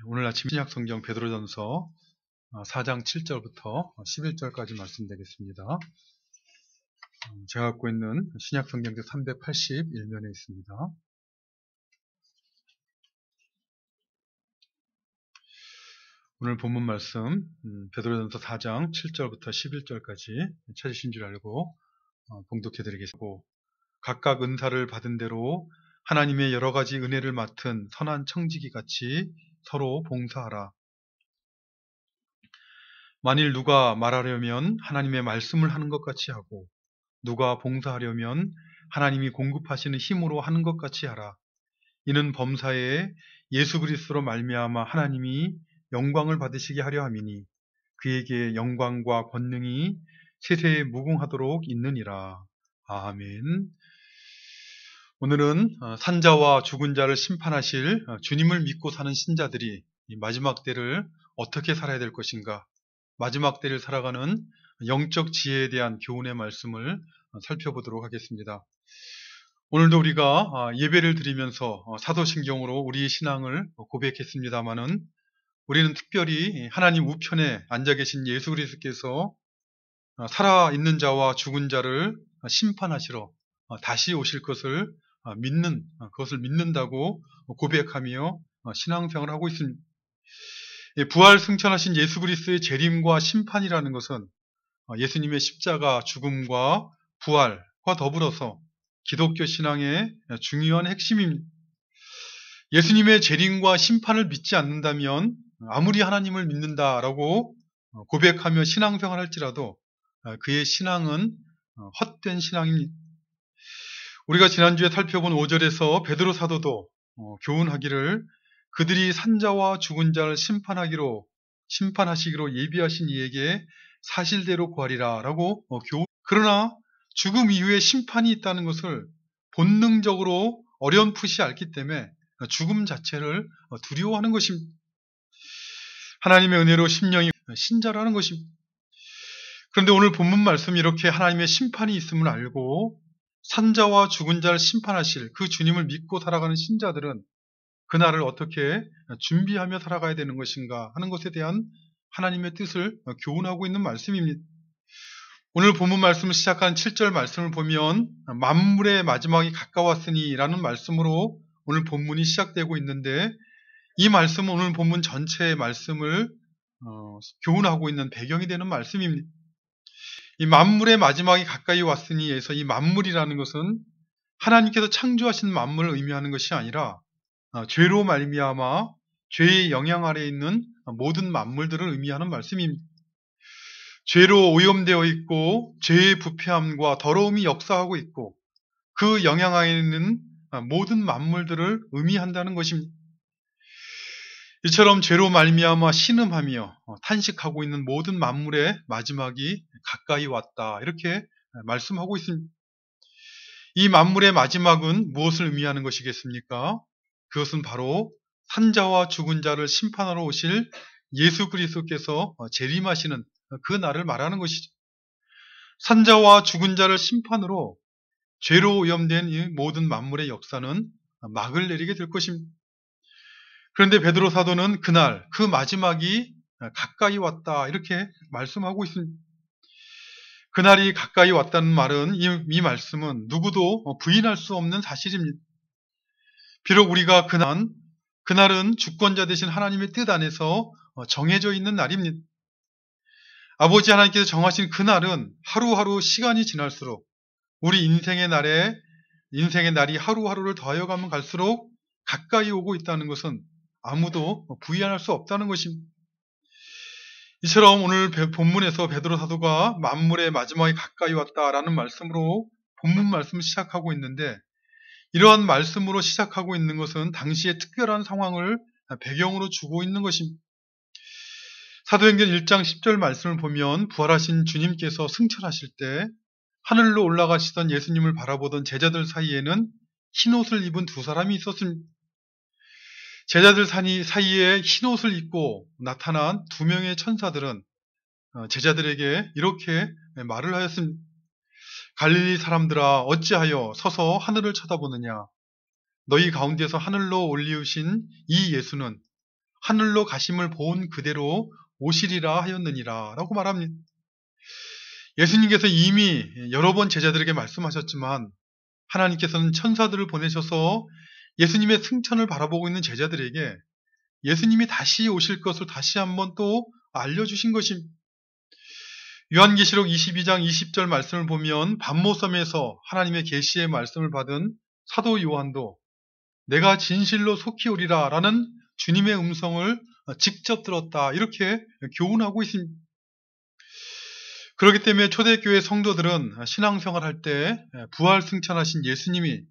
오늘 아침 신약성경 베드로전서 4장 7절부터 11절까지 말씀드리겠습니다. 제가 갖고 있는 신약성경책 381면에 있습니다. 오늘 본문 말씀 베드로전서 4장 7절부터 11절까지 찾으신 줄 알고 봉독해드리겠습니다. 각각 은사를 받은 대로 하나님의 여러 가지 은혜를 맡은 선한 청지기 같이 서로 봉사하라. 만일 누가 말하려면 하나님의 말씀을 하는 것 같이 하고 누가 봉사하려면 하나님이 공급하시는 힘으로 하는 것 같이 하라. 이는 범사에 예수 그리스도로 말미암아 하나님이 영광을 받으시게 하려 함이니 그에게 영광과 권능이 세세에 무궁하도록 있느니라. 아멘. 오늘은 산자와 죽은 자를 심판하실 주님을 믿고 사는 신자들이 이 마지막 때를 어떻게 살아야 될 것인가, 마지막 때를 살아가는 영적 지혜에 대한 교훈의 말씀을 살펴보도록 하겠습니다. 오늘도 우리가 예배를 드리면서 사도신경으로 우리의 신앙을 고백했습니다마는 우리는 특별히 하나님 우편에 앉아 계신 예수 그리스도께서 살아있는 자와 죽은 자를 심판하시러 다시 오실 것을 그것을 믿는다고 고백하며 신앙생활을 하고 있습니다. 부활 승천하신 예수 그리스도의 재림과 심판이라는 것은 예수님의 십자가 죽음과 부활과 더불어서 기독교 신앙의 중요한 핵심입니다. 예수님의 재림과 심판을 믿지 않는다면 아무리 하나님을 믿는다라고 고백하며 신앙생활 할지라도 그의 신앙은 헛된 신앙입니다. 우리가 지난주에 살펴본 5절에서 베드로 사도도 교훈하기를 그들이 산자와 죽은 자를 심판하시기로 예비하신 이에게 사실대로 구하리라 라고 그러나 죽음 이후에 심판이 있다는 것을 본능적으로 어렴풋이 알기 때문에 죽음 자체를 두려워하는 것입니다. 하나님의 은혜로 심령이 신자라는 것입니다. 그런데 오늘 본문 말씀이 이렇게 하나님의 심판이 있음을 알고 산자와 죽은 자를 심판하실 그 주님을 믿고 살아가는 신자들은 그날을 어떻게 준비하며 살아가야 되는 것인가 하는 것에 대한 하나님의 뜻을 교훈하고 있는 말씀입니다. 오늘 본문 말씀을 시작한 7절 말씀을 보면 만물의 마지막이 가까웠으니 라는 말씀으로 오늘 본문이 시작되고 있는데 이 말씀은 오늘 본문 전체의 말씀을 교훈하고 있는 배경이 되는 말씀입니다. 이 만물의 마지막이 가까이 왔으니에서 이 만물이라는 것은 하나님께서 창조하신 만물을 의미하는 것이 아니라 죄로 말미암아 죄의 영향 아래에 있는 모든 만물들을 의미하는 말씀입니다. 죄로 오염되어 있고 죄의 부패함과 더러움이 역사하고 있고 그 영향 아래에 있는 모든 만물들을 의미한다는 것입니다. 이처럼 죄로 말미암아 신음하며 탄식하고 있는 모든 만물의 마지막이 가까이 왔다 이렇게 말씀하고 있습니다. 이 만물의 마지막은 무엇을 의미하는 것이겠습니까? 그것은 바로 산자와 죽은 자를 심판하러 오실 예수 그리스도께서 재림하시는 그 날을 말하는 것이죠. 산자와 죽은 자를 심판으로 죄로 오염된 이 모든 만물의 역사는 막을 내리게 될 것입니다. 그런데 베드로 사도는 그날 그 마지막이 가까이 왔다 이렇게 말씀하고 있습니다. 그날이 가까이 왔다는 말은 이 말씀은 누구도 부인할 수 없는 사실입니다. 비록 우리가 그날은 주권자 되신 하나님의 뜻 안에서 정해져 있는 날입니다. 아버지 하나님께서 정하신 그날은 하루하루 시간이 지날수록 우리 인생의 날이 하루하루를 더하여 가면 갈수록 가까이 오고 있다는 것은 아무도 부인할 수 없다는 것입니다. 이처럼 오늘 본문에서 베드로 사도가 만물의 마지막이 가까이 왔다라는 말씀으로 본문 말씀을 시작하고 있는데 이러한 말씀으로 시작하고 있는 것은 당시의 특별한 상황을 배경으로 주고 있는 것입니다. 사도행전 1장 10절 말씀을 보면 부활하신 주님께서 승천하실 때 하늘로 올라가시던 예수님을 바라보던 제자들 사이에는 흰옷을 입은 두 사람이 있었습니다. 제자들 사이에 흰옷을 입고 나타난 두 명의 천사들은 제자들에게 이렇게 말을 하였습니다. 갈릴리 사람들아 어찌하여 서서 하늘을 쳐다보느냐. 너희 가운데서 하늘로 올리우신 이 예수는 하늘로 가심을 본 그대로 오시리라 하였느니라 라고 말합니다. 예수님께서 이미 여러 번 제자들에게 말씀하셨지만 하나님께서는 천사들을 보내셔서 예수님의 승천을 바라보고 있는 제자들에게 예수님이 다시 오실 것을 다시 한번 또 알려주신 것입니다. 요한계시록 22장 20절 말씀을 보면 반모섬에서 하나님의 계시의 말씀을 받은 사도 요한도 내가 진실로 속히 오리라 라는 주님의 음성을 직접 들었다 이렇게 교훈하고 있습니다. 그렇기 때문에 초대교회 성도들은 신앙생활 할 때 부활 승천하신 예수님이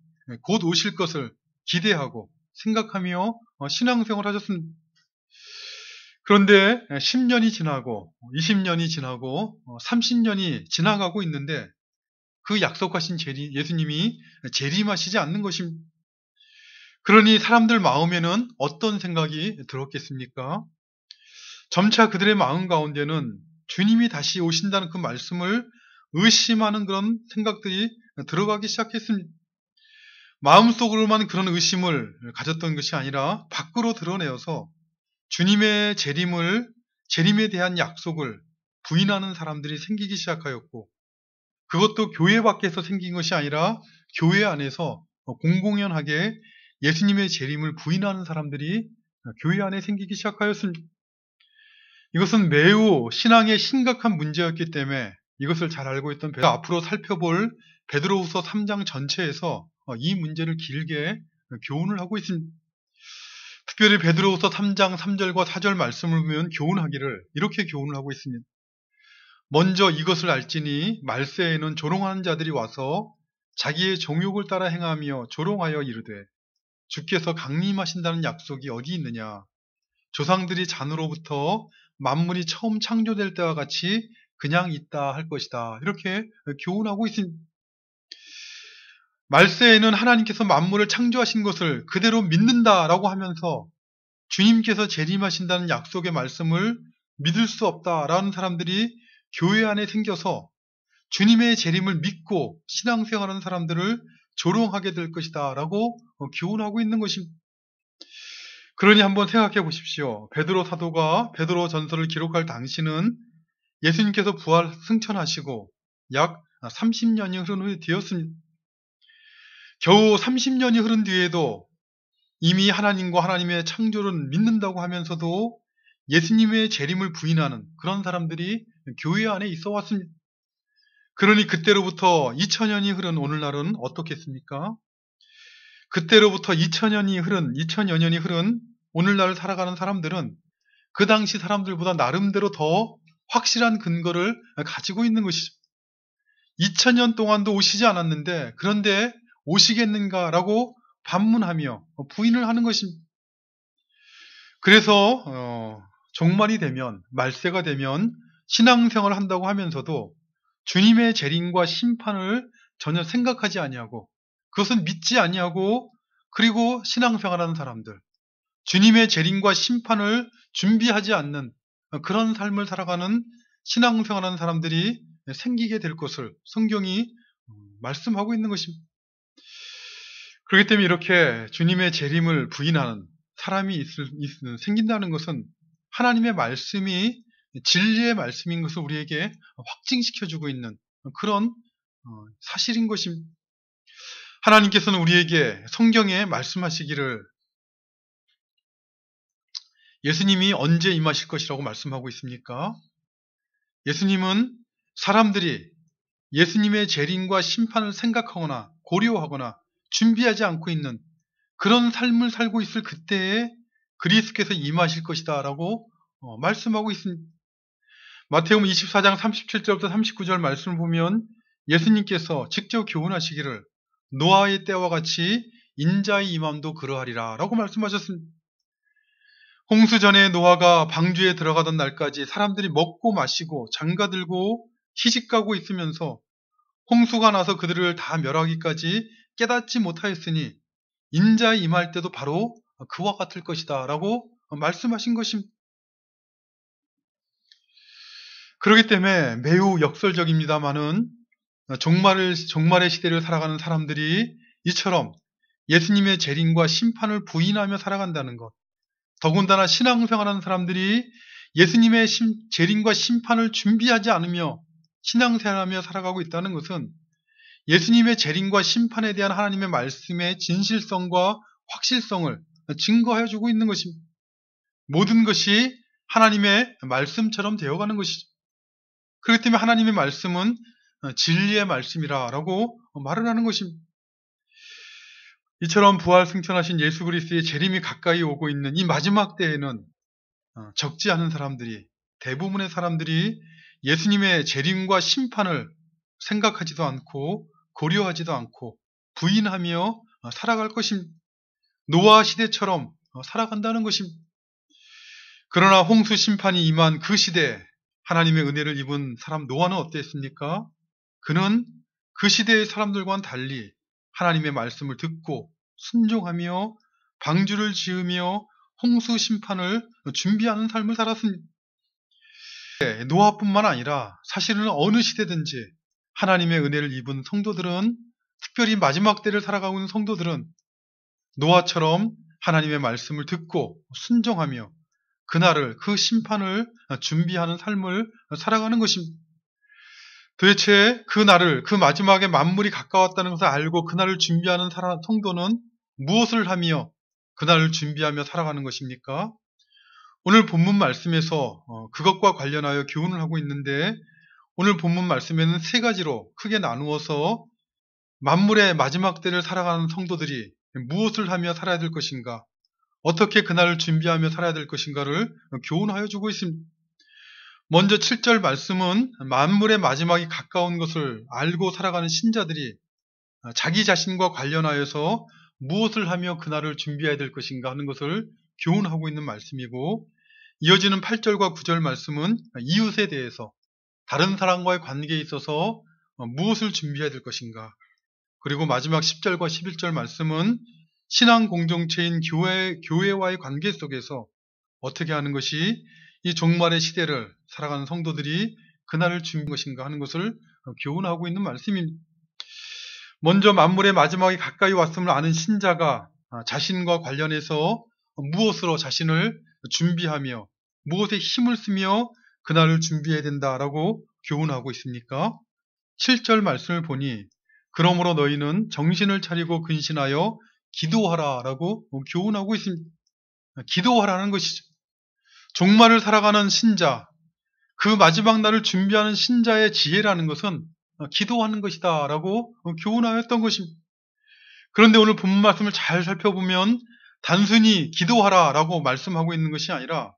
곧 오실 것을 기대하고 생각하며 신앙생활 하셨습니다. 그런데 10년이 지나고 20년이 지나고 30년이 지나가고 있는데 그 약속하신 예수님이 재림하시지 않는 것입니다. 그러니 사람들 마음에는 어떤 생각이 들었겠습니까? 점차 그들의 마음 가운데는 주님이 다시 오신다는 그 말씀을 의심하는 그런 생각들이 들어가기 시작했습니다. 마음속으로만 그런 의심을 가졌던 것이 아니라 밖으로 드러내어서 주님의 재림에 대한 약속을 부인하는 사람들이 생기기 시작하였고 그것도 교회 밖에서 생긴 것이 아니라 교회 안에서 공공연하게 예수님의 재림을 부인하는 사람들이 교회 안에 생기기 시작하였습니다. 이것은 매우 신앙에 심각한 문제였기 때문에 이것을 잘 알고 있던 앞으로 살펴볼 베드로후서 3장 전체에서 이 문제를 길게 교훈을 하고 있습니다. 특별히 베드로후서 3장 3절과 4절 말씀을 보면 교훈하기를 이렇게 교훈을 하고 있습니다. 먼저 이것을 알지니 말세에는 조롱하는 자들이 와서 자기의 정욕을 따라 행하며 조롱하여 이르되 주께서 강림하신다는 약속이 어디 있느냐. 조상들이 잔으로부터 만물이 처음 창조될 때와 같이 그냥 있다 할 것이다. 이렇게 교훈하고 있습니다. 말세에는 하나님께서 만물을 창조하신 것을 그대로 믿는다라고 하면서 주님께서 재림하신다는 약속의 말씀을 믿을 수 없다라는 사람들이 교회 안에 생겨서 주님의 재림을 믿고 신앙생활하는 사람들을 조롱하게 될 것이다 라고 교훈하고 있는 것입니다. 그러니 한번 생각해 보십시오. 베드로 사도가 베드로 전서를 기록할 당시는 예수님께서 부활 승천하시고 약 30년이 흐른 후에 되었습니다. 겨우 30년이 흐른 뒤에도 이미 하나님과 하나님의 창조를 믿는다고 하면서도 예수님의 재림을 부인하는 그런 사람들이 교회 안에 있어 왔습니다. 그러니 그때로부터 2000년이 흐른 오늘날은 어떻겠습니까? 그때로부터 2000여 년이 흐른 오늘날 살아가는 사람들은 그 당시 사람들보다 나름대로 더 확실한 근거를 가지고 있는 것이죠. 2000년 동안도 오시지 않았는데 그런데 오시겠는가라고 반문하며 부인을 하는 것입니다. 그래서 종말이 되면 말세가 되면 신앙생활을 한다고 하면서도 주님의 재림과 심판을 전혀 생각하지 아니하고 그것은 믿지 아니하고 그리고 신앙생활하는 사람들 주님의 재림과 심판을 준비하지 않는 그런 삶을 살아가는 신앙생활하는 사람들이 생기게 될 것을 성경이 말씀하고 있는 것입니다. 그렇기 때문에 이렇게 주님의 재림을 부인하는 사람이 생긴다는 것은 하나님의 말씀이 진리의 말씀인 것을 우리에게 확증시켜주고 있는 그런 사실인 것입니다. 하나님께서는 우리에게 성경에 말씀하시기를 예수님이 언제 임하실 것이라고 말씀하고 있습니까? 예수님은 사람들이 예수님의 재림과 심판을 생각하거나 고려하거나 준비하지 않고 있는 그런 삶을 살고 있을 그때에 그리스도께서 임하실 것이다 라고 말씀하고 있습니다. 마태복음 24장 37절부터 39절 말씀을 보면 예수님께서 직접 교훈하시기를 노아의 때와 같이 인자의 임함도 그러하리라 라고 말씀하셨습니다. 홍수 전에 노아가 방주에 들어가던 날까지 사람들이 먹고 마시고 장가들고 시집가고 있으면서 홍수가 나서 그들을 다 멸하기까지 깨닫지 못하였으니 인자의 임할 때도 바로 그와 같을 것이다 라고 말씀하신 것입니다. 그렇기 때문에 매우 역설적입니다마는 종말의 시대를 살아가는 사람들이 이처럼 예수님의 재림과 심판을 부인하며 살아간다는 것, 더군다나 신앙생활하는 사람들이 예수님의 재림과 심판을 준비하지 않으며 신앙생활하며 살아가고 있다는 것은 예수님의 재림과 심판에 대한 하나님의 말씀의 진실성과 확실성을 증거해주고 있는 것입니다. 모든 것이 하나님의 말씀처럼 되어가는 것이죠. 그렇기 때문에 하나님의 말씀은 진리의 말씀이라고 말을 하는 것입니다. 이처럼 부활 승천하신 예수 그리스도의 재림이 가까이 오고 있는 이 마지막 때에는 적지 않은 사람들이, 대부분의 사람들이 예수님의 재림과 심판을 생각하지도 않고 고려하지도 않고 부인하며 살아갈 것입니다. 노아 시대처럼 살아간다는 것입니다. 그러나 홍수 심판이 임한 그 시대에 하나님의 은혜를 입은 사람 노아는 어땠습니까? 그는 그 시대의 사람들과는 달리 하나님의 말씀을 듣고 순종하며 방주를 지으며 홍수 심판을 준비하는 삶을 살았습니다. 노아뿐만 아니라 사실은 어느 시대든지 하나님의 은혜를 입은 성도들은, 특별히 마지막 때를 살아가고 있는 성도들은 노아처럼 하나님의 말씀을 듣고 순종하며 그날을, 그 심판을 준비하는 삶을 살아가는 것입니다. 도대체 그 날을, 그 마지막에 만물이 가까웠다는 것을 알고 그날을 준비하는 성도는 무엇을 하며 그날을 준비하며 살아가는 것입니까? 오늘 본문 말씀에서 그것과 관련하여 교훈을 하고 있는데, 오늘 본문 말씀에는 세 가지로 크게 나누어서 만물의 마지막 때를 살아가는 성도들이 무엇을 하며 살아야 될 것인가, 어떻게 그날을 준비하며 살아야 될 것인가를 교훈하여 주고 있습니다. 먼저 7절 말씀은 만물의 마지막이 가까운 것을 알고 살아가는 신자들이 자기 자신과 관련하여서 무엇을 하며 그날을 준비해야 될 것인가 하는 것을 교훈하고 있는 말씀이고, 이어지는 8절과 9절 말씀은 이웃에 대해서, 다른 사람과의 관계에 있어서 무엇을 준비해야 될 것인가, 그리고 마지막 10절과 11절 말씀은 신앙 공동체인 교회와의 관계 속에서 어떻게 하는 것이 이 종말의 시대를 살아가는 성도들이 그날을 준비한 것인가 하는 것을 교훈하고 있는 말씀입니다. 먼저 만물의 마지막이 가까이 왔음을 아는 신자가 자신과 관련해서 무엇으로 자신을 준비하며 무엇에 힘을 쓰며 그날을 준비해야 된다라고 교훈하고 있습니까? 7절 말씀을 보니 그러므로 너희는 정신을 차리고 근신하여 기도하라 라고 교훈하고 있습니다. 기도하라는 것이죠. 종말을 살아가는 신자, 그 마지막 날을 준비하는 신자의 지혜라는 것은 기도하는 것이다 라고 교훈하였던 것입니다. 그런데 오늘 본문 말씀을 잘 살펴보면 단순히 기도하라 라고 말씀하고 있는 것이 아니라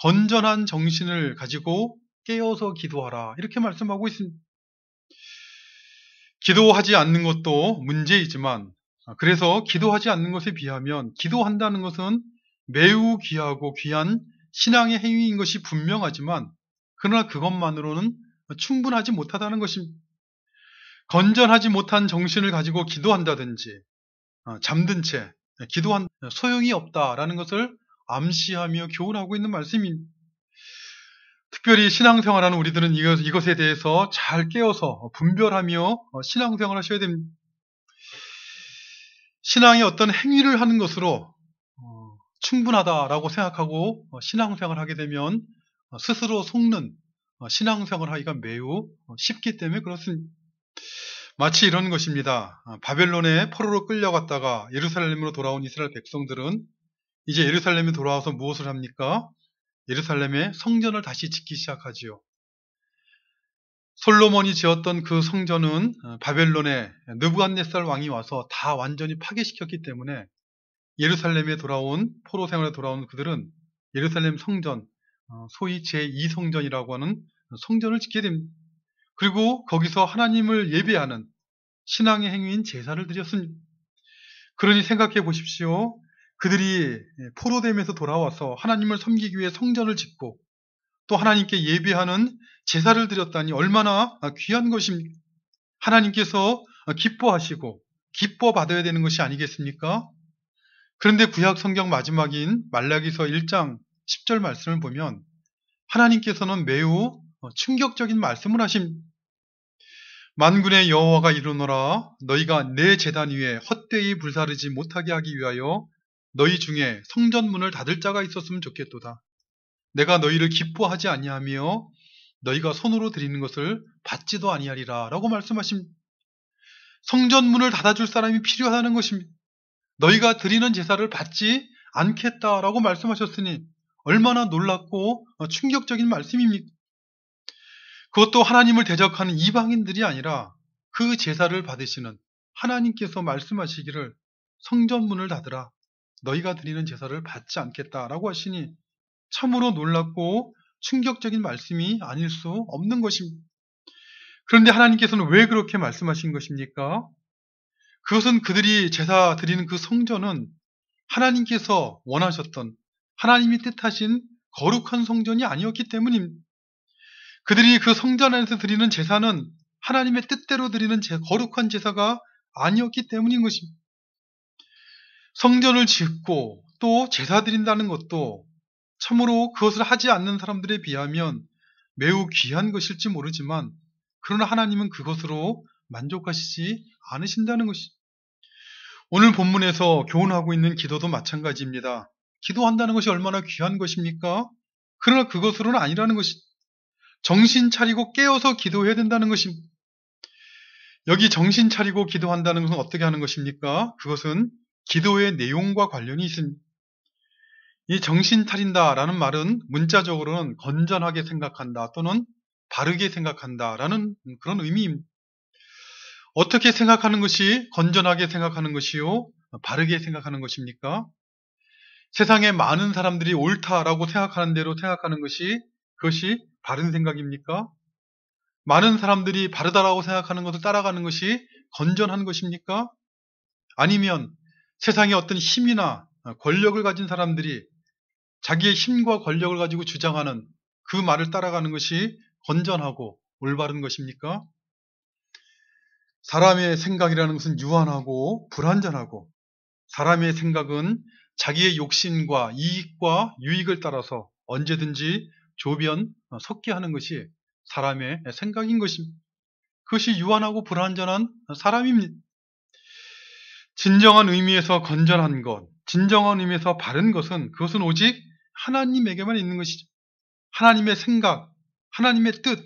건전한 정신을 가지고 깨어서 기도하라, 이렇게 말씀하고 있습니다. 기도하지 않는 것도 문제이지만, 그래서 기도하지 않는 것에 비하면 기도한다는 것은 매우 귀하고 귀한 신앙의 행위인 것이 분명하지만, 그러나 그것만으로는 충분하지 못하다는 것입니다. 건전하지 못한 정신을 가지고 기도한다든지 잠든 채 기도한 소용이 없다라는 것을 암시하며 교훈하고 있는 말씀입니다. 특별히 신앙생활하는 우리들은 이것에 대해서 잘 깨어서 분별하며 신앙생활 하셔야 됩니다. 신앙의 어떤 행위를 하는 것으로 충분하다라고 생각하고 신앙생활 하게 되면 스스로 속는 신앙생활 하기가 매우 쉽기 때문에 그렇습니다. 마치 이런 것입니다. 바벨론에 포로로 끌려갔다가 예루살렘으로 돌아온 이스라엘 백성들은 이제 예루살렘에 돌아와서 무엇을 합니까? 예루살렘의 성전을 다시 짓기 시작하지요. 솔로몬이 지었던 그 성전은 바벨론의 느부갓네살 왕이 와서 다 완전히 파괴시켰기 때문에 예루살렘에 돌아온, 포로 생활에 돌아온 그들은 예루살렘 성전, 소위 제2성전이라고 하는 성전을 짓게 됩니다. 그리고 거기서 하나님을 예배하는 신앙의 행위인 제사를 드렸습니다. 그러니 생각해 보십시오. 그들이 포로됨에서 돌아와서 하나님을 섬기기 위해 성전을 짓고 또 하나님께 예배하는 제사를 드렸다니 얼마나 귀한 것입니까? 하나님께서 기뻐하시고 기뻐 받아야 되는 것이 아니겠습니까? 그런데 구약 성경 마지막인 말라기서 1장 10절 말씀을 보면 하나님께서는 매우 충격적인 말씀을 하십니다. 만군의 여호와가 이르노라, 너희가 내 제단 위에 헛되이 불사르지 못하게 하기 위하여 너희 중에 성전문을 닫을 자가 있었으면 좋겠도다. 내가 너희를 기뻐하지 아니하며 너희가 손으로 드리는 것을 받지도 아니하리라 라고 말씀하십니다. 성전문을 닫아줄 사람이 필요하다는 것입니다. 너희가 드리는 제사를 받지 않겠다라고 말씀하셨으니 얼마나 놀랍고 충격적인 말씀입니까? 그것도 하나님을 대적하는 이방인들이 아니라 그 제사를 받으시는 하나님께서 말씀하시기를 성전문을 닫으라. 너희가 드리는 제사를 받지 않겠다라고 하시니 참으로 놀랍고 충격적인 말씀이 아닐 수 없는 것입니다. 그런데 하나님께서는 왜 그렇게 말씀하신 것입니까? 그것은 그들이 제사 드리는 그 성전은 하나님께서 원하셨던 하나님이 뜻하신 거룩한 성전이 아니었기 때문입니다. 그들이 그 성전 안에서 드리는 제사는 하나님의 뜻대로 드리는 거룩한 제사가 아니었기 때문인 것입니다. 성전을 짓고 또 제사 드린다는 것도 참으로 그것을 하지 않는 사람들에 비하면 매우 귀한 것일지 모르지만 그러나 하나님은 그것으로 만족하시지 않으신다는 것이죠. 오늘 본문에서 교훈하고 있는 기도도 마찬가지입니다. 기도한다는 것이 얼마나 귀한 것입니까? 그러나 그것으로는 아니라는 것이 정신 차리고 깨어서 기도해야 된다는 것입니다. 여기 정신 차리고 기도한다는 것은 어떻게 하는 것입니까? 그것은 기도의 내용과 관련이 있습니다. 이 정신 차린다라는 말은 문자적으로는 건전하게 생각한다 또는 바르게 생각한다라는 그런 의미입니다. 어떻게 생각하는 것이 건전하게 생각하는 것이요? 바르게 생각하는 것입니까? 세상에 많은 사람들이 옳다라고 생각하는 대로 생각하는 것이 그것이 바른 생각입니까? 많은 사람들이 바르다라고 생각하는 것을 따라가는 것이 건전한 것입니까? 아니면 세상에 어떤 힘이나 권력을 가진 사람들이 자기의 힘과 권력을 가지고 주장하는 그 말을 따라가는 것이 건전하고 올바른 것입니까? 사람의 생각이라는 것은 유한하고 불완전하고 사람의 생각은 자기의 욕심과 이익과 유익을 따라서 언제든지 조변 섞게 하는 것이 사람의 생각인 것입니다. 그것이 유한하고 불완전한 사람입니다. 진정한 의미에서 건전한 것, 진정한 의미에서 바른 것은 그것은 오직 하나님에게만 있는 것이죠. 하나님의 생각, 하나님의 뜻,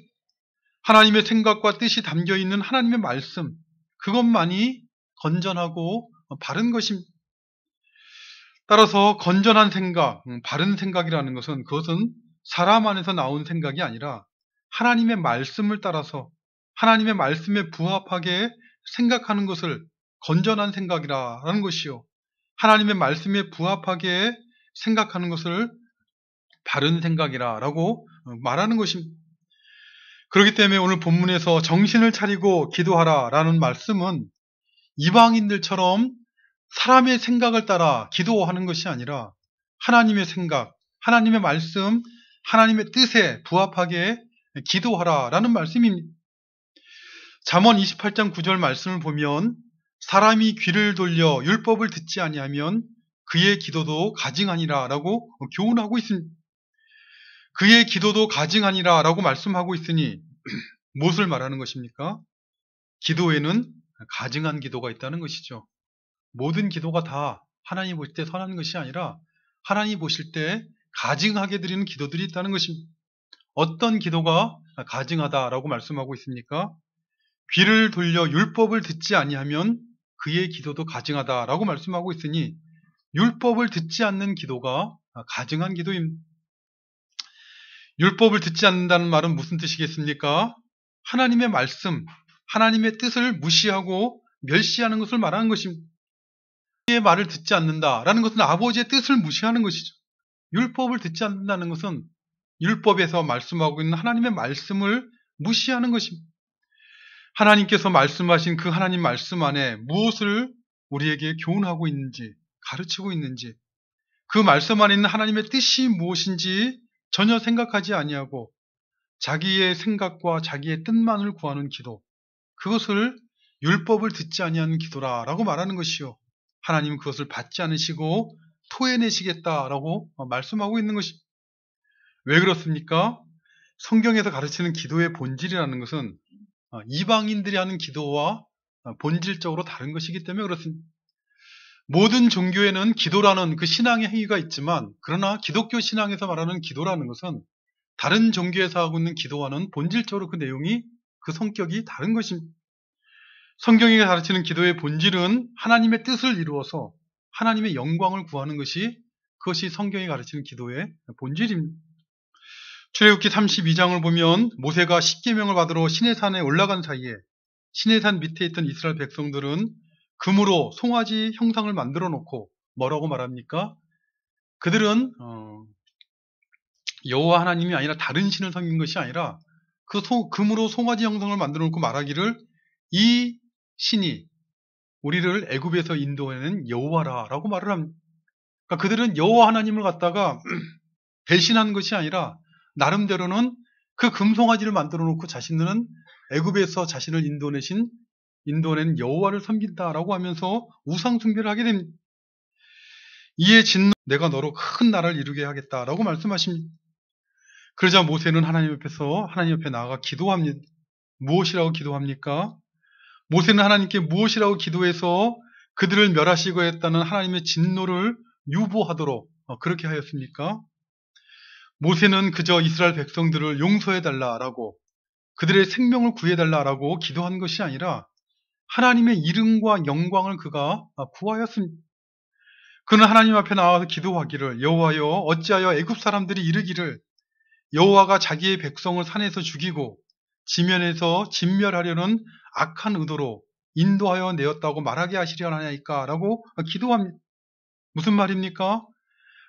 하나님의 생각과 뜻이 담겨있는 하나님의 말씀, 그것만이 건전하고 바른 것입니다. 따라서 건전한 생각, 바른 생각이라는 것은 그것은 사람 안에서 나온 생각이 아니라 하나님의 말씀을 따라서 하나님의 말씀에 부합하게 생각하는 것을 건전한 생각이라는 것이요. 하나님의 말씀에 부합하게 생각하는 것을 바른 생각이라고 말하는 것입니다. 그렇기 때문에 오늘 본문에서 정신을 차리고 기도하라라는 말씀은 이방인들처럼 사람의 생각을 따라 기도하는 것이 아니라 하나님의 생각, 하나님의 말씀, 하나님의 뜻에 부합하게 기도하라라는 말씀입니다. 잠언 28장 9절 말씀을 보면 사람이 귀를 돌려 율법을 듣지 아니하면 그의 기도도 가증하니라 라고 교훈하고 있습니다. 그의 기도도 가증하니라 라고 말씀하고 있으니 무엇을 말하는 것입니까? 기도에는 가증한 기도가 있다는 것이죠. 모든 기도가 다 하나님 보실 때 선한 것이 아니라 하나님 보실 때 가증하게 드리는 기도들이 있다는 것입니다. 어떤 기도가 가증하다라고 말씀하고 있습니까? 귀를 돌려 율법을 듣지 아니하면 그의 기도도 가증하다라고 말씀하고 있으니 율법을 듣지 않는 기도가 가증한 기도입니다. 율법을 듣지 않는다는 말은 무슨 뜻이겠습니까? 하나님의 말씀, 하나님의 뜻을 무시하고 멸시하는 것을 말하는 것입니다. 아버지의 말을 듣지 않는다라는 것은 아버지의 뜻을 무시하는 것이죠. 율법을 듣지 않는다는 것은 율법에서 말씀하고 있는 하나님의 말씀을 무시하는 것입니다. 하나님께서 말씀하신 그 하나님 말씀 안에 무엇을 우리에게 교훈하고 있는지, 가르치고 있는지, 그 말씀 안에 있는 하나님의 뜻이 무엇인지 전혀 생각하지 아니하고 자기의 생각과 자기의 뜻만을 구하는 기도, 그것을 율법을 듣지 아니하는 기도라라고 말하는 것이요. 하나님은 그것을 받지 않으시고 토해내시겠다라고 말씀하고 있는 것입니다. 왜 그렇습니까? 성경에서 가르치는 기도의 본질이라는 것은 이방인들이 하는 기도와 본질적으로 다른 것이기 때문에 그렇습니다. 모든 종교에는 기도라는 그 신앙의 행위가 있지만, 그러나 기독교 신앙에서 말하는 기도라는 것은 다른 종교에서 하고 있는 기도와는 본질적으로 그 내용이, 그 성격이 다른 것입니다. 성경이 가르치는 기도의 본질은 하나님의 뜻을 이루어서 하나님의 영광을 구하는 것이, 그것이 성경이 가르치는 기도의 본질입니다. 출애굽기 32장을 보면 모세가 십계명을 받으러 시내산에 올라간 사이에 시내산 밑에 있던 이스라엘 백성들은 금으로 송아지 형상을 만들어 놓고 뭐라고 말합니까? 그들은 여호와 하나님이 아니라 다른 신을 섬긴 것이 아니라 그 금으로 송아지 형상을 만들어 놓고 말하기를 이 신이 우리를 애굽에서 인도하는 여호와라라고 말을 합니다. 그러니까 그들은 여호와 하나님을 갖다가 배신한 것이 아니라 나름대로는 그 금송아지를 만들어 놓고 자신들은 애굽에서 자신을 인도낸 여호와를 섬긴다라고 하면서 우상 숭배를 하게 됩니다. 이에 진노 내가 너로 큰 나라를 이루게 하겠다라고 말씀하십니다. 그러자 모세는 하나님 옆에 나아가 기도합니다. 무엇이라고 기도합니까? 모세는 하나님께 무엇이라고 기도해서 그들을 멸하시고 했다는 하나님의 진노를 유보하도록 그렇게 하였습니까? 모세는 그저 이스라엘 백성들을 용서해달라라고, 그들의 생명을 구해달라라고 기도한 것이 아니라 하나님의 이름과 영광을 그가 구하였습니다. 그는 하나님 앞에 나와서 기도하기를 여호와여 어찌하여 애굽 사람들이 이르기를 여호와가 자기의 백성을 산에서 죽이고 지면에서 진멸하려는 악한 의도로 인도하여 내었다고 말하게 하시려나이까 라고 기도합니다. 무슨 말입니까?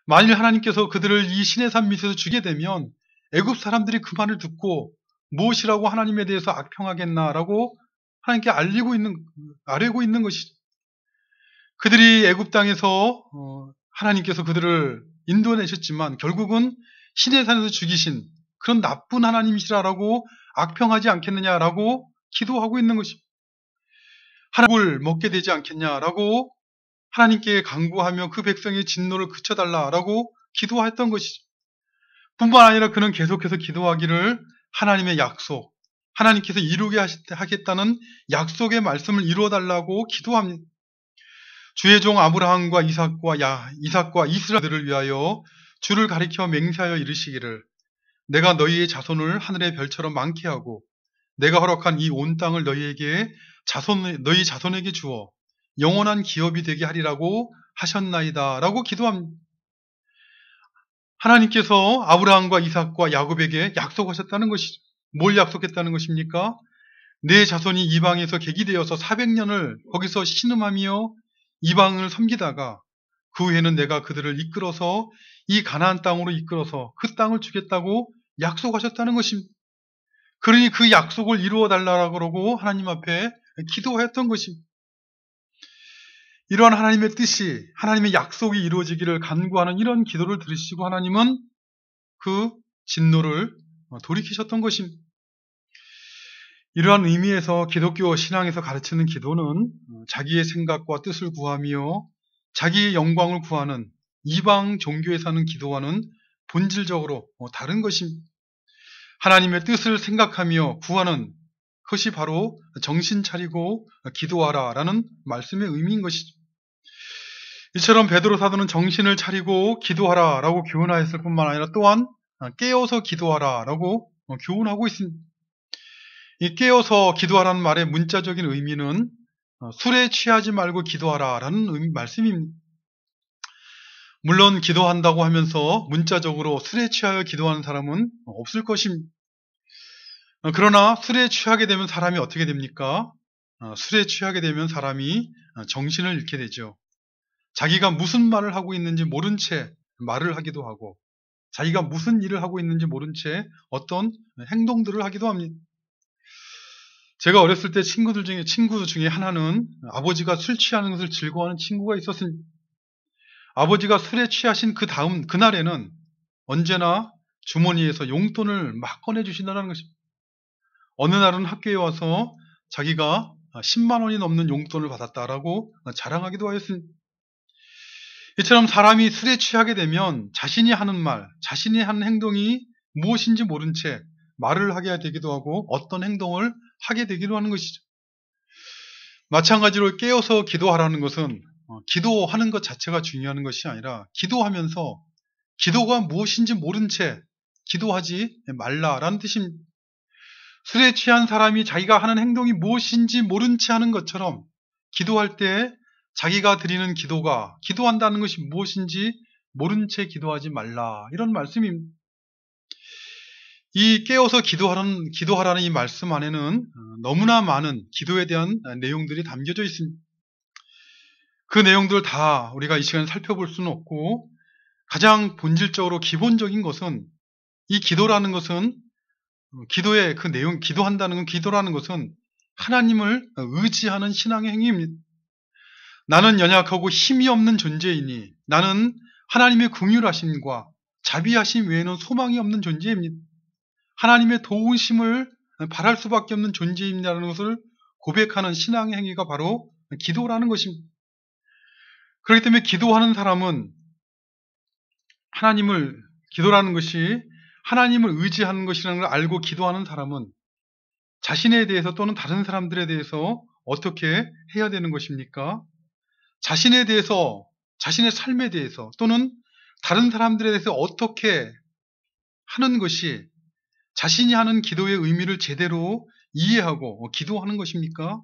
만일 하나님께서 그들을 이 시내산 밑에서 죽게 되면 애굽 사람들이 그 말을 듣고 무엇이라고 하나님에 대해서 악평하겠나라고 하나님께 알리고 있는 것이죠. 그들이 애굽 땅에서 하나님께서 그들을 인도내셨지만 결국은 시내산에서 죽이신 그런 나쁜 하나님이시라라고 악평하지 않겠느냐라고 기도하고 있는 것입니다. 하나님을 먹게 되지 않겠냐라고 하나님께 간구하며 그 백성의 진노를 그쳐달라라고 기도했던 것이죠. 뿐만 아니라 그는 계속해서 기도하기를 하나님의 약속, 하나님께서 이루게 하겠다는 약속의 말씀을 이루어달라고 기도합니다. 주의 종 아브라함과 이삭과 이스라엘들을 위하여 주를 가리켜 맹세하여 이르시기를 내가 너희의 자손을 하늘의 별처럼 많게 하고 내가 허락한 이 온 땅을 너희 자손에게 주어 영원한 기업이 되게 하리라고 하셨나이다 라고 기도합니다. 하나님께서 아브라함과 이삭과 야곱에게 약속하셨다는 것이죠. 뭘 약속했다는 것입니까? 내 자손이 이방에서 객이되어서 400년을 거기서 신음하며 이방을 섬기다가 그 후에는 내가 그들을 이끌어서 이 가나안 땅으로 이끌어서 그 땅을 주겠다고 약속하셨다는 것입니다. 그러니 그 약속을 이루어 달라고 그러고 하나님 앞에 기도했던 것입니다. 이러한 하나님의 뜻이, 하나님의 약속이 이루어지기를 간구하는 이런 기도를 들으시고 하나님은 그 진노를 돌이키셨던 것입니다. 이러한 의미에서 기독교 신앙에서 가르치는 기도는 자기의 생각과 뜻을 구하며 자기의 영광을 구하는 이방 종교에서 하는 기도와는 본질적으로 다른 것입니다. 하나님의 뜻을 생각하며 구하는 것이 바로 정신 차리고 기도하라 라는 말씀의 의미인 것이죠. 이처럼 베드로 사도는 정신을 차리고 기도하라 라고 교훈하였을 뿐만 아니라 또한 깨어서 기도하라 라고 교훈하고 있습니다. 이 깨어서 기도하라는 말의 문자적인 의미는 술에 취하지 말고 기도하라 라는 말씀입니다. 물론 기도한다고 하면서 문자적으로 술에 취하여 기도하는 사람은 없을 것입니다. 그러나 술에 취하게 되면 사람이 어떻게 됩니까? 술에 취하게 되면 사람이 정신을 잃게 되죠. 자기가 무슨 말을 하고 있는지 모른 채 말을 하기도 하고 자기가 무슨 일을 하고 있는지 모른 채 어떤 행동들을 하기도 합니다. 제가 어렸을 때 친구 중에 하나는 아버지가 술 취하는 것을 즐거워하는 친구가 있었습니다. 아버지가 술에 취하신 그날에는 언제나 주머니에서 용돈을 막 꺼내주신다는 것입니다. 어느 날은 학교에 와서 자기가 10만 원이 넘는 용돈을 받았다라고 자랑하기도 하였습니다. 이처럼 사람이 술에 취하게 되면 자신이 하는 말, 자신이 하는 행동이 무엇인지 모른 채 말을 하게 되기도 하고 어떤 행동을 하게 되기도 하는 것이죠. 마찬가지로 깨어서 기도하라는 것은 기도하는 것 자체가 중요한 것이 아니라 기도하면서 기도가 무엇인지 모른 채 기도하지 말라라는 뜻입니다. 술에 취한 사람이 자기가 하는 행동이 무엇인지 모른 채 하는 것처럼 기도할 때 자기가 드리는 기도가 기도한다는 것이 무엇인지 모른 채 기도하지 말라, 이런 말씀입니다. 이 깨어서 기도하라는 이 말씀 안에는 너무나 많은 기도에 대한 내용들이 담겨져 있습니다. 그 내용들 다 우리가 이 시간에 살펴볼 수는 없고, 가장 본질적으로 기본적인 것은, 이 기도라는 것은, 기도의 그 내용, 기도라는 것은 하나님을 의지하는 신앙의 행위입니다. 나는 연약하고 힘이 없는 존재이니 나는 하나님의 긍휼하심과 자비하심 외에는 소망이 없는 존재입니다. 하나님의 도우심을 바랄 수밖에 없는 존재입니다라는 것을 고백하는 신앙의 행위가 바로 기도라는 것입니다. 그렇기 때문에 기도하는 사람은 기도라는 것이 하나님을 의지하는 것이라는 걸 알고 기도하는 사람은 자신에 대해서 또는 다른 사람들에 대해서 어떻게 해야 되는 것입니까? 자신에 대해서, 자신의 삶에 대해서 또는 다른 사람들에 대해서 어떻게 하는 것이 자신이 하는 기도의 의미를 제대로 이해하고 기도하는 것입니까?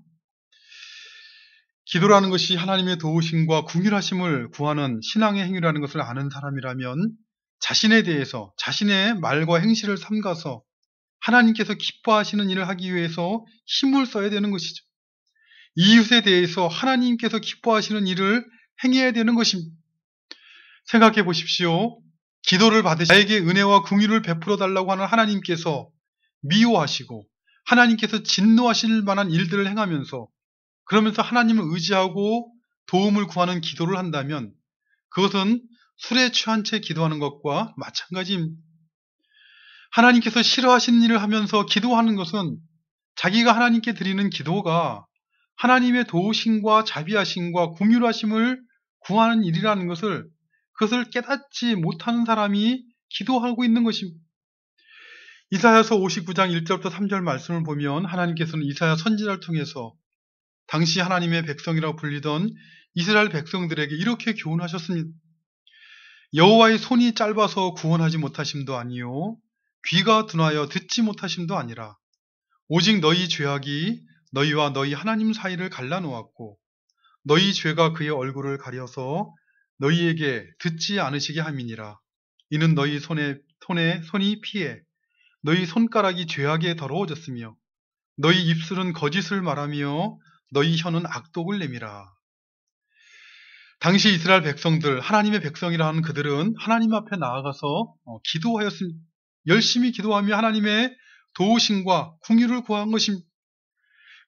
기도라는 것이 하나님의 도우심과 긍휼하심을 구하는 신앙의 행위라는 것을 아는 사람이라면 자신에 대해서 자신의 말과 행실을 삼가서 하나님께서 기뻐하시는 일을 하기 위해서 힘을 써야 되는 것이죠. 이웃에 대해서 하나님께서 기뻐하시는 일을 행해야 되는 것입니다. 생각해 보십시오. 기도를 받으시 나에게 은혜와 긍휼을 베풀어 달라고 하는 하나님께서 미워하시고 하나님께서 진노하실 만한 일들을 행하면서, 그러면서 하나님을 의지하고 도움을 구하는 기도를 한다면 그것은 술에 취한 채 기도하는 것과 마찬가지입니다. 하나님께서 싫어하시는 일을 하면서 기도하는 것은 자기가 하나님께 드리는 기도가 하나님의 도우심과 자비하심과 긍휼하심을 구하는 일이라는 그것을 깨닫지 못하는 사람이 기도하고 있는 것입니다. 이사야서 59장 1절부터 3절 말씀을 보면 하나님께서는 이사야 선지자를 통해서 당시 하나님의 백성이라고 불리던 이스라엘 백성들에게 이렇게 교훈하셨습니다. 여호와의 손이 짧아서 구원하지 못하심도 아니요 귀가 둔하여 듣지 못하심도 아니라 오직 너희 죄악이 너희와 너희 하나님 사이를 갈라놓았고 너희 죄가 그의 얼굴을 가려서 너희에게 듣지 않으시게 함이니라. 이는 너희 손이 피해 너희 손가락이 죄악에 더러워졌으며 너희 입술은 거짓을 말하며 너희 혀는 악독을 내밀어. 당시 이스라엘 백성들, 하나님의 백성이라 하는 그들은 하나님 앞에 나아가서 기도하였습니다. 열심히 기도하며 하나님의 도우심과 긍휼을 구한 것입니다.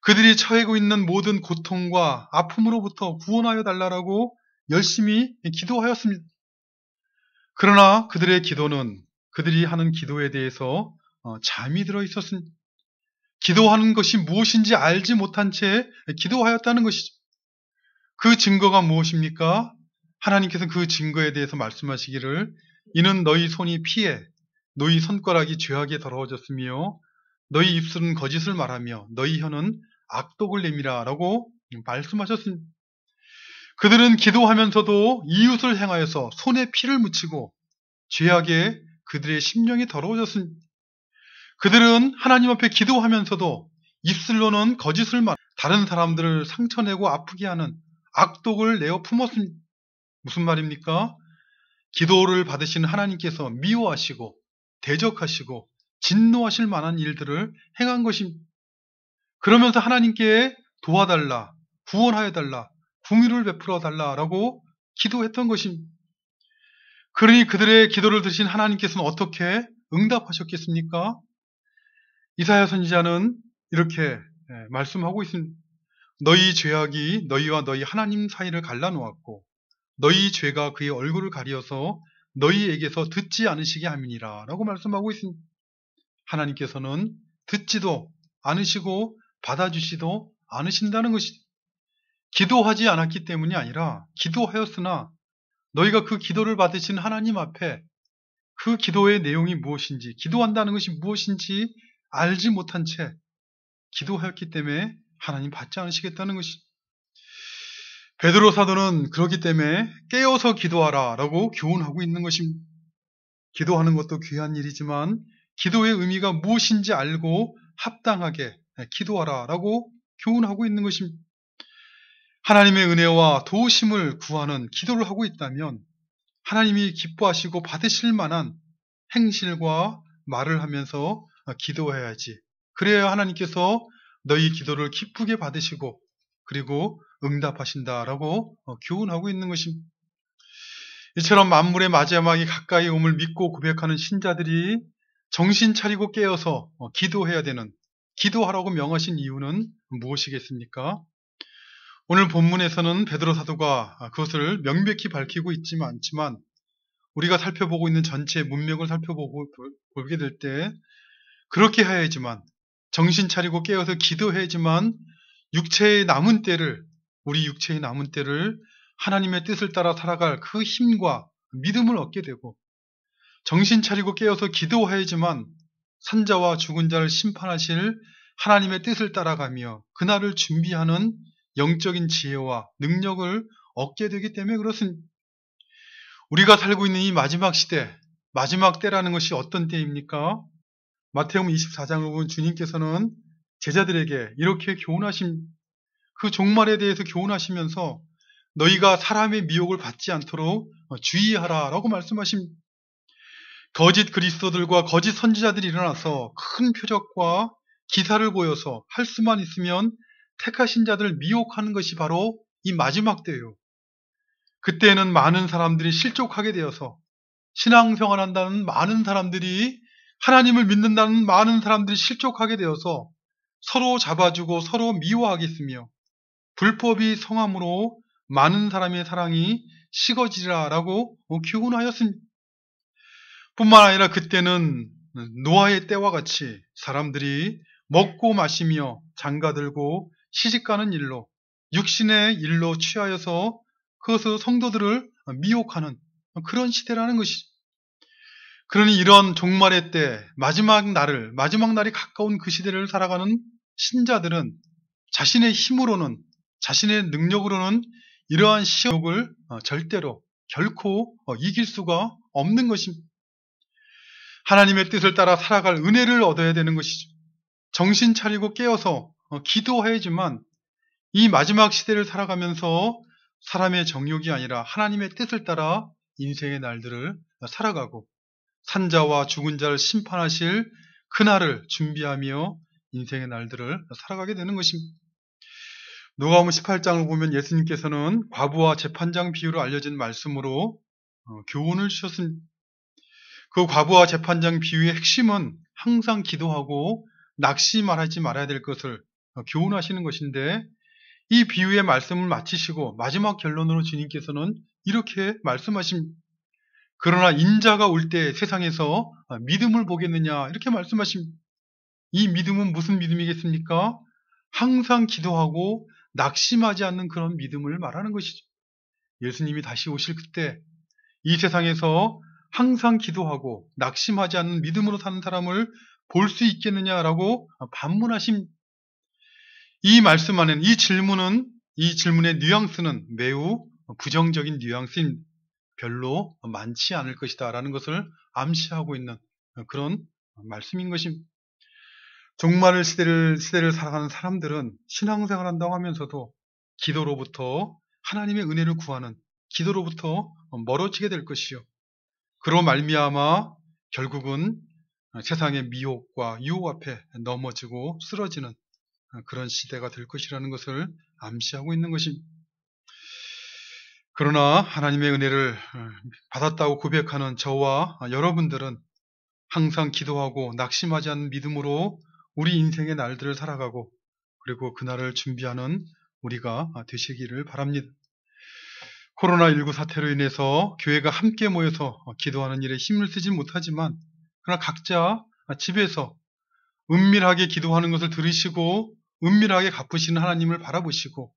그들이 처하고 있는 모든 고통과 아픔으로부터 구원하여 달라고 열심히 기도하였습니다. 그러나 그들의 기도는 그들이 하는 기도에 대해서 잠이 들어 있었습니다. 기도하는 것이 무엇인지 알지 못한 채 기도하였다는 것이죠. 그 증거가 무엇입니까? 하나님께서 그 증거에 대해서 말씀하시기를 이는 너희 손이 피해 너희 손가락이 죄악에 더러워졌으며 너희 입술은 거짓을 말하며 너희 혀는 악독을 내밀어 라고 말씀하셨습니다. 그들은 기도하면서도 이웃을 행하여서 손에 피를 묻히고 죄악에 그들의 심령이 더러워졌습니다. 그들은 하나님 앞에 기도하면서도 입술로는 거짓을 말, 다른 사람들을 상처내고 아프게 하는 악독을 내어 품었습니다. 무슨 말입니까? 기도를 받으신 하나님께서 미워하시고 대적하시고 진노하실 만한 일들을 행한 것입니다. 그러면서 하나님께 도와달라, 구원하여 달라, 긍휼을 베풀어 달라라고 기도했던 것입니다. 그러니 그들의 기도를 들으신 하나님께서는 어떻게 응답하셨겠습니까? 이사야 선지자는 이렇게 말씀하고 있습니다. 너희 죄악이 너희와 너희 하나님 사이를 갈라놓았고 너희 죄가 그의 얼굴을 가리어서 너희에게서 듣지 않으시게 함이니라 라고 말씀하고 있습니다. 하나님께서는 듣지도 않으시고 받아주시도 않으신다는 것이, 기도하지 않았기 때문이 아니라 기도하였으나 너희가 그 기도를 받으신 하나님 앞에 그 기도의 내용이 무엇인지, 기도한다는 것이 무엇인지 알지 못한 채 기도하였기 때문에 하나님 받지 않으시겠다는 것이. 베드로 사도는 그렇기 때문에 깨어서 기도하라 라고 교훈하고 있는 것입니다. 기도하는 것도 귀한 일이지만 기도의 의미가 무엇인지 알고 합당하게 기도하라 라고 교훈하고 있는 것입니다. 하나님의 은혜와 도우심을 구하는 기도를 하고 있다면 하나님이 기뻐하시고 받으실 만한 행실과 말을 하면서 기도해야지. 그래야 하나님께서 너희 기도를 기쁘게 받으시고 그리고 응답하신다라고 교훈하고 있는 것입니다. 이처럼 만물의 마지막이 가까이 옴을 믿고 고백하는 신자들이 정신 차리고 깨어서 기도해야 되는, 기도하라고 명하신 이유는 무엇이겠습니까? 오늘 본문에서는 베드로 사도가 그것을 명백히 밝히고 있지만 우리가 살펴보고 있는 전체 문맥을 살펴보게 될 때 그렇게 해야지만 정신 차리고 깨어서 기도해야지만 우리 육체의 남은 때를 하나님의 뜻을 따라 살아갈 그 힘과 믿음을 얻게 되고 정신 차리고 깨어서 기도해야지만 산자와 죽은 자를 심판하실 하나님의 뜻을 따라가며 그날을 준비하는 영적인 지혜와 능력을 얻게 되기 때문에 그렇습니다. 우리가 살고 있는 이 마지막 시대, 마지막 때라는 것이 어떤 때입니까? 마태복음 24장을 보면 주님께서는 제자들에게 이렇게 그 종말에 대해서 교훈하시면서 너희가 사람의 미혹을 받지 않도록 주의하라 라고 말씀하십니다. 거짓 그리스도들과 거짓 선지자들이 일어나서 큰 표적과 기사를 보여서 할 수만 있으면 택하신 자들을 미혹하는 것이 바로 이 마지막 때예요. 그때는 많은 사람들이 실족하게 되어서 신앙생활한다는 많은 사람들이 하나님을 믿는다는 많은 사람들이 실족하게 되어서 서로 잡아주고 서로 미워하겠으며 불법이 성함으로 많은 사람의 사랑이 식어지리라라고 교훈하였습니다. 뿐만 아니라 그때는 노아의 때와 같이 사람들이 먹고 마시며 장가들고 시집가는 일로 육신의 일로 취하여서 그것을 성도들을 미혹하는 그런 시대라는 것이죠. 그러니 이런 종말의 때 마지막 날이 가까운 그 시대를 살아가는 신자들은 자신의 힘으로는 자신의 능력으로는 이러한 시험을 절대로 결코 이길 수가 없는 것입니다. 하나님의 뜻을 따라 살아갈 은혜를 얻어야 되는 것이죠. 정신 차리고 깨어서 기도해야지만 이 마지막 시대를 살아가면서 사람의 정욕이 아니라 하나님의 뜻을 따라 인생의 날들을 살아가고 산자와 죽은 자를 심판하실 그날을 준비하며 인생의 날들을 살아가게 되는 것입니다. 누가복음 18장을 보면 예수님께서는 과부와 재판장 비유로 알려진 말씀으로 교훈을 주셨습니다. 그 과부와 재판장 비유의 핵심은 항상 기도하고 낙심하지 말아야 될 것을 교훈하시는 것인데 이 비유의 말씀을 마치시고 마지막 결론으로 주님께서는 이렇게 말씀하십니다. 그러나 인자가 올 때 세상에서 믿음을 보겠느냐 이렇게 말씀하십니다. 이 믿음은 무슨 믿음이겠습니까? 항상 기도하고 낙심하지 않는 그런 믿음을 말하는 것이죠. 예수님이 다시 오실 그때 이 세상에서 항상 기도하고 낙심하지 않는 믿음으로 사는 사람을 볼 수 있겠느냐라고 반문하신 이 말씀 안에는 이 질문의 뉘앙스는 매우 부정적인 뉘앙스인 별로 많지 않을 것이다 라는 것을 암시하고 있는 그런 말씀인 것입니다. 종말 시대를 살아가는 사람들은 신앙생활 한다고 하면서도 기도로부터 하나님의 은혜를 구하는 기도로부터 멀어지게 될 것이요. 그로 말미암아 결국은 세상의 미혹과 유혹 앞에 넘어지고 쓰러지는 그런 시대가 될 것이라는 것을 암시하고 있는 것입니다. 그러나 하나님의 은혜를 받았다고 고백하는 저와 여러분들은 항상 기도하고 낙심하지 않는 믿음으로 우리 인생의 날들을 살아가고 그리고 그날을 준비하는 우리가 되시기를 바랍니다. 코로나19 사태로 인해서 교회가 함께 모여서 기도하는 일에 힘을 쓰지 못하지만 그러나 각자 집에서 은밀하게 기도하는 것을 들으시고 은밀하게 갚으시는 하나님을 바라보시고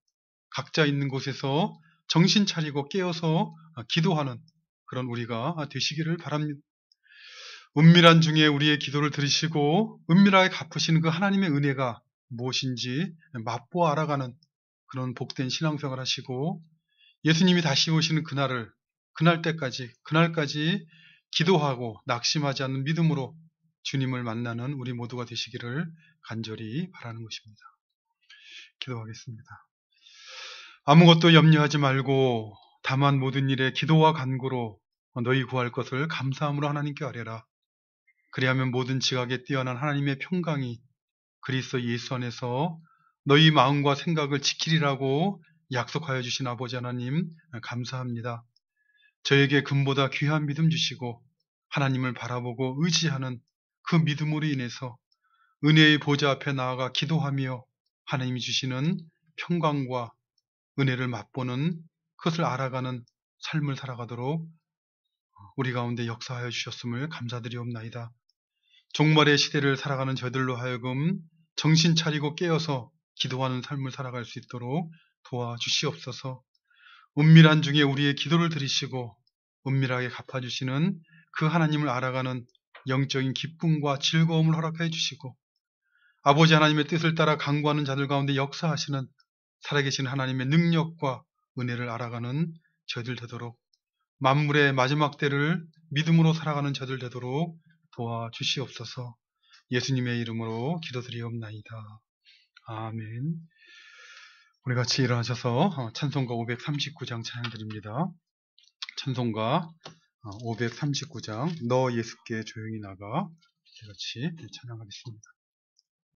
각자 있는 곳에서 정신 차리고 깨어서 기도하는 그런 우리가 되시기를 바랍니다. 은밀한 중에 우리의 기도를 들으시고 은밀하게 갚으시는 그 하나님의 은혜가 무엇인지 맛보아 알아가는 그런 복된 신앙생활 하시고 예수님이 다시 오시는 그날까지 기도하고 낙심하지 않는 믿음으로 주님을 만나는 우리 모두가 되시기를 간절히 바라는 것입니다. 기도하겠습니다. 아무것도 염려하지 말고 다만 모든 일에 기도와 간구로 너희 구할 것을 감사함으로 하나님께 아뢰라. 그리하면 모든 지각에 뛰어난 하나님의 평강이 그리스도 예수 안에서 너희 마음과 생각을 지키리라고 약속하여 주신 아버지 하나님 감사합니다. 저에게 금보다 귀한 믿음 주시고 하나님을 바라보고 의지하는 그 믿음으로 인해서 은혜의 보좌 앞에 나아가 기도하며 하나님이 주시는 평강과 은혜를 맛보는 그것을 알아가는 삶을 살아가도록 우리 가운데 역사하여 주셨음을 감사드리옵나이다. 종말의 시대를 살아가는 저들로 하여금 정신 차리고 깨어서 기도하는 삶을 살아갈 수 있도록 도와주시옵소서. 은밀한 중에 우리의 기도를 들으시고 은밀하게 갚아주시는 그 하나님을 알아가는 영적인 기쁨과 즐거움을 허락해 주시고 아버지 하나님의 뜻을 따라 간구하는 자들 가운데 역사하시는 살아계신 하나님의 능력과 은혜를 알아가는 저희들 되도록 만물의 마지막 때를 믿음으로 살아가는 저들 되도록 도와주시옵소서. 예수님의 이름으로 기도드리옵나이다. 아멘. 우리 같이 일어나셔서 찬송가 539장 찬양드립니다. 찬송가 539장 너 예수께 조용히 나가 같이 찬양하겠습니다.